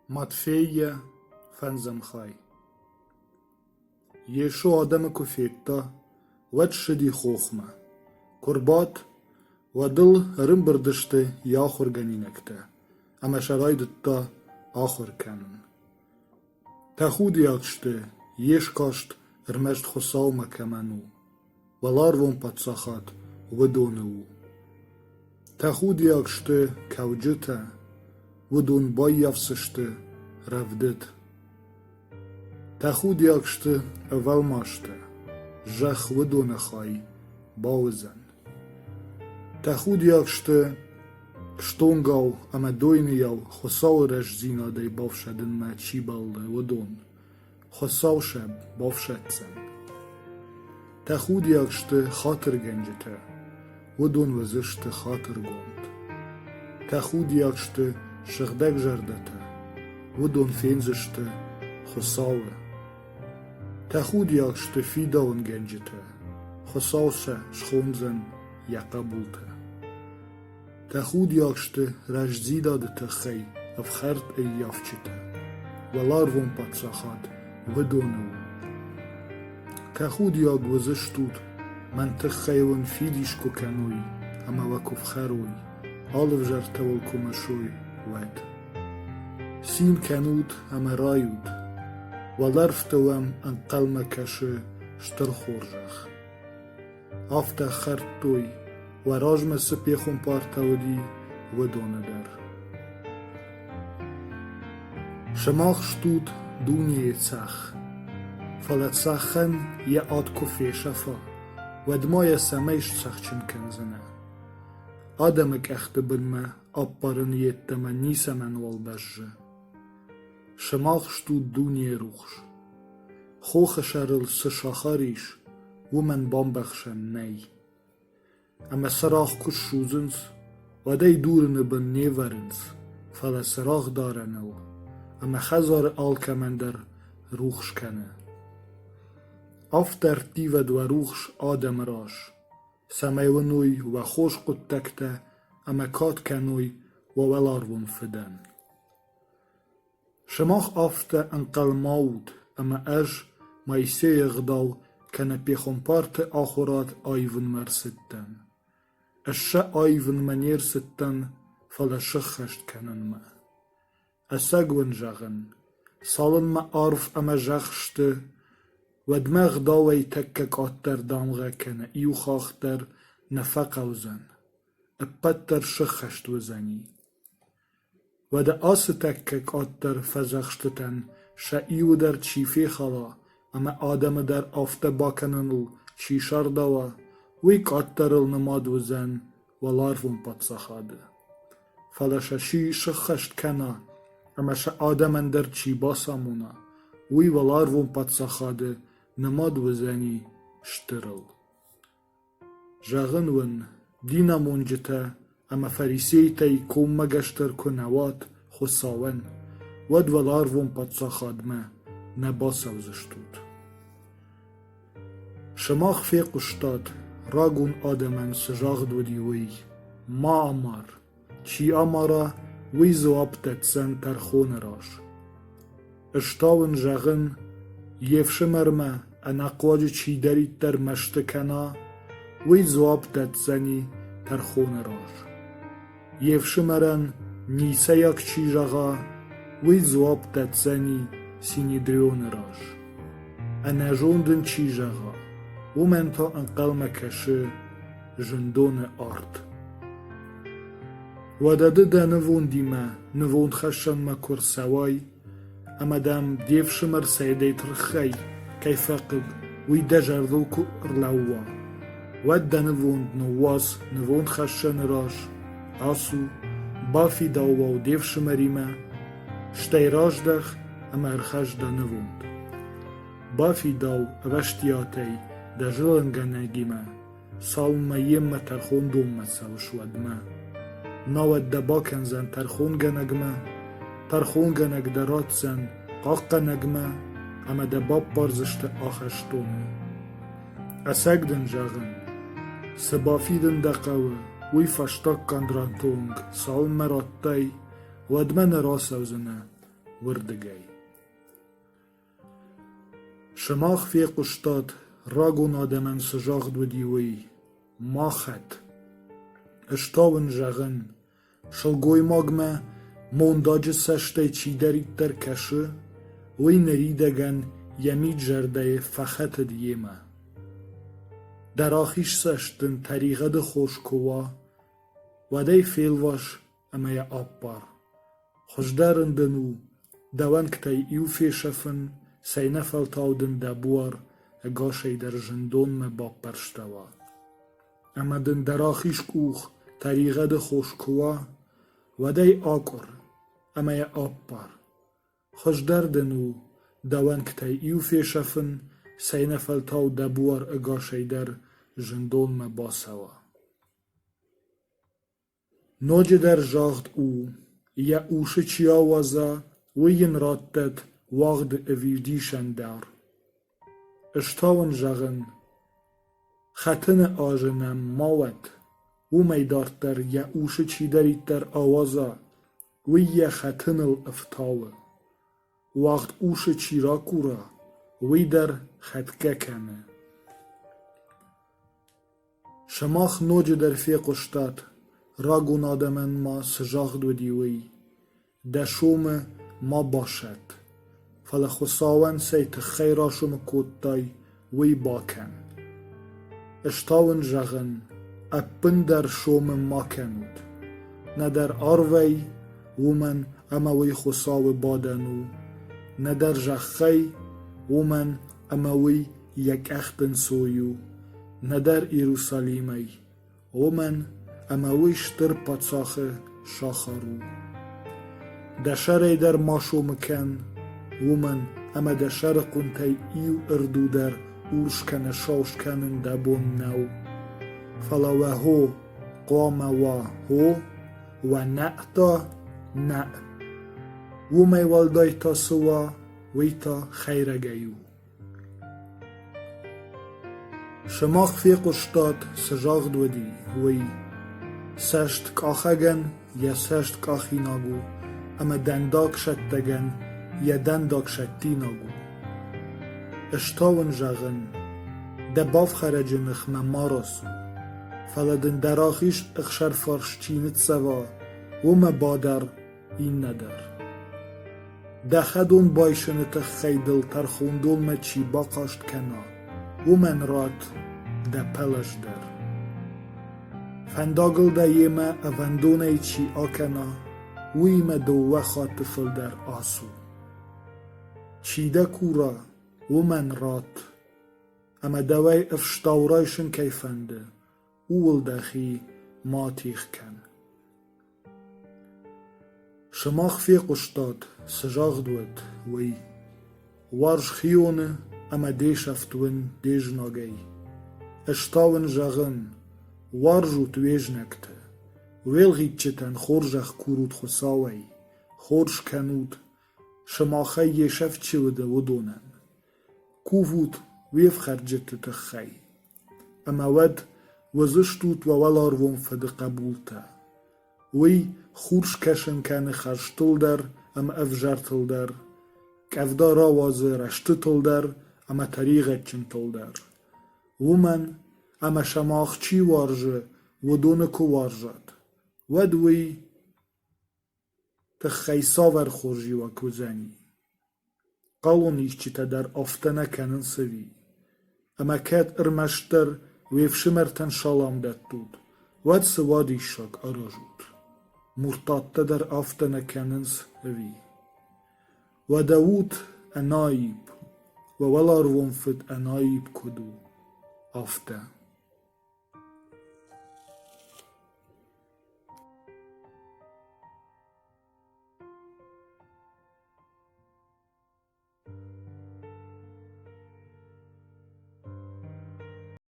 Matfeja Fanzamchai. Yeshu Adam Kufeta, wat shidi Chochma. Kurbat, wadil rimberdishte Yachur Ganinekte, Amasharaidta Achur Kanon. Tachudiakste, Yeshkast, Ermest Chosal Makamanu, Walarvon Patsachat, Wedonu. Tachudiakste, Kaujita, Wedon Bayavsiste, Ravdit. Tachudiakste, Avalmaste, Jach Wedonachai, Bauzen. Tachudiakste, Stongau, Amadoiniau, Chosal Reszina de Bavsheden ma Chibalde Wedon. Chosal Sheb, Bavshetsen. Tachudiakste, Khater Genjete, Wedon Wazishte Khater Gond. Tachudiakste, Sherdek Jardete, Wedon Fenzishte, Chosawe. Tachudiakste, Fidaun Genjete, Chosalse, Schonzen, Yakabulte. Tachudiakste, Rajzida de Techei, Afchert Yafchite, Walarvon Patsachat, Wedonu. Tachudiak Wazishtut, Man Techeiwen Fidishko Kanui, Amawakov Charui, Alv Jartawal Kumashui, Wed. Sin Kanut, Amarayut, Walarftawam an Kalma Kashe, Sturchorjach. Afta Chartui, Warajme Sepiechon Partawdi, Wedoneder. Shemach Stut, Dunie Tzach. Falatsachen, Ye Ad Kofe Shafa, Wedmaya Sameish Tzachchen Kenzene. Adamek echte binme, Apparen Yetteme Nisemen Walbezje. Shemach Stut Dunie Ruchs. Choche Sheril Seshacharish, Women Bambachshen Nei. Ama Sarach Kushuzens, Wadei Durene ben Neverens, Fala Sarach Darenel, Ama Chazar Alkemender Ruchskenne. After Tived wa Ruchs Adam Rash, Sameiwenui wa Chosh Kuttekte, Ama Kat Kanui wa Walarvon Fiden. Shemach afte en Kalmaud, Ama Ej, Maisee Gdal, Kenne Pechomparte Achorat Aiven mer sitten. Esche Aiven manier sitten, Fala Shechest kennen me. Esegwen zeggen, Salen me arf ama jachste, Wedmeg dawei tekkek atter damge kenne iuchachter nefekauzen. Petter Shechest wezeni. Wede asse tekkek atter fezegsteten, She iu der Chife chala, Ama Adame der afte bakenenul, Shishar dawa, Wik atteril nemad wezen, Walarvon patsachade. Fala Shashi Shechest kenne, Ama She Adamen der Chibasamuna, Wi Walarvon patsachade, Nemad wezeni shtiril. Jagenwen, Dina monjete, Ama Fariseitei kom megester konawat, Chosawen, Wed Walarvon patsachadme, Nebasavzishtut. Shemach Fekustat, Ragun Adamen sejagd wediwi, Ma Amar, Chi Amara, Wi zoabtetsen terchonerash. Eshtawen jagen, Yevshemerme, en aqwaji chi derit der meshtekena, Wi zoabtetzeni terchonerash. Yevshemeren, Niseyak chi jaga, Wi zoabtetzeni sinidrionerash. En ajonden chi jaga, Womenta en kalme keshe, Jendone art. Wadade de nevon dime, nevon chashan me kursawai, Amadam Devshemer Seidei Terchei, Kaifaqib, Wi Dejardoku Erlawa. Wad Danevond Nowas, Nevond Chashan Rash, Asu, Bafi Dawa Devshemerime, Steirajdach, Amarchash Danevond. Bafi Daw, Avashtiatei, Dajilanganegime, Salma Yemma Tarchondum Matsavshwadma. Nawad Dabakenzen Tarchonganagma, Tarchonganag Daratsen, Qaqanagma, Ama de Bab Barzishte Achashtone. Asegden Jagen, Sebafiden Daqawe, Wi Fashtak Kandrantong, Salmerattai, Wadmen Rasavzene, وردگی. شماخ فی قشتاد راگون آدمن سجاغ دو دیوی ما خد اشتاون جغن شلگوی ماگمه مونداج سشته چی دارید در کشه وی نریدگن یمی جرده فخت دیمه در آخیش سشتن طریقه ده خوشکوا و دی فیلواش اما یا آببار خوش دارندنو دوان کتای ایو فیشفن سینه فلتاودن دبوار اگاشه در جندون me باب برشتوا اما دن در آخیش کوخ طریقه ده خوشکوا و دی آکر اما یا آببار خوش دردنو دوان کتای ایو فیشفن سینه فلتاو دبوار اگاشه در جندون me باسوا نوج در جاغد او یا اوشه چی آوازا وین راتت واغد اویدیشن دار اشتاون جغن خطن آجنم ماوت و میدارت در یا اوشه چی دارید در آوازا وی یا خطن الافتاوه واغد اوشه چی را کورا وی در خطکه کنه شماخ نوج در فی قشتاد راگون آدمن ما سجاغ دو دیوی دشوم ما باشد فلخصاون سیت خیراشم کودتای وی باکن اشتاون جغن اپن در شوم ما کنود نه در آروی ومن اما وی خصاو بادنو نه در جخی ومن اما وی یک اختن سویو نه در ایروسالیمی ومن اما وی شتر پاتساخ شاخارو دشره در ماشو مکن ومن اما دشره قنتی ایو اردو در اوشکن شوشکنن دبون نو فلا و هو قام و هو و نعتا نع ومی والدای تا سوا ویتا خیرگیو شماخ فی قشتاد سجاغ دودی وی سشت کاخگن یا سشت کاخی ناگو اما دنداک شتگن یا دنداک شتی ناگو اشتاون جغن دباف خرجن اخمه مارسو فلدن دراخیش اخشر فرشچینت سوا وما بادر این ندر دخدون بایشنت خیدل ترخوندول ما چی باقاشت کنا ومن رات دپلش در فنداگل دا یما اوندونه چی آکنا ویما دوه خاطفل در آسو چیده کورا ومن رات اما دوی افشتاورایشن کیفنده اول دخی ماتیخ کن شماخ فی قشتاد سجاغ دود وی وارج خیونه اما دیش افتون دیج ناگی اشتاون جغن وارجو تویج نکته ویلغید چتن خورجخ کورود خساوی خورج کنود شماخی یشف چوده ودونن کوفود ویف خرجت تخی اما ود وزشتوت و ولاروم فد قبولتا وی خورش کشن کنه خرشتل در اما افجرتل در کفدار آوازه رشتتل در اما طریقت چنتل در ومن اما شماخ چی وارجه ودونه کو وارجد ود وی تخی ساور خورجی و کوزنی قالونیش چی تا در آفتنه کنن سوی اما کت ارمشتر ویف شمرتن شالام داد دود ود سوادی شاک آراجود مرتاطه در آفتنه کنن سوی و داود انایب و ولاروم فد انایب کدو آفته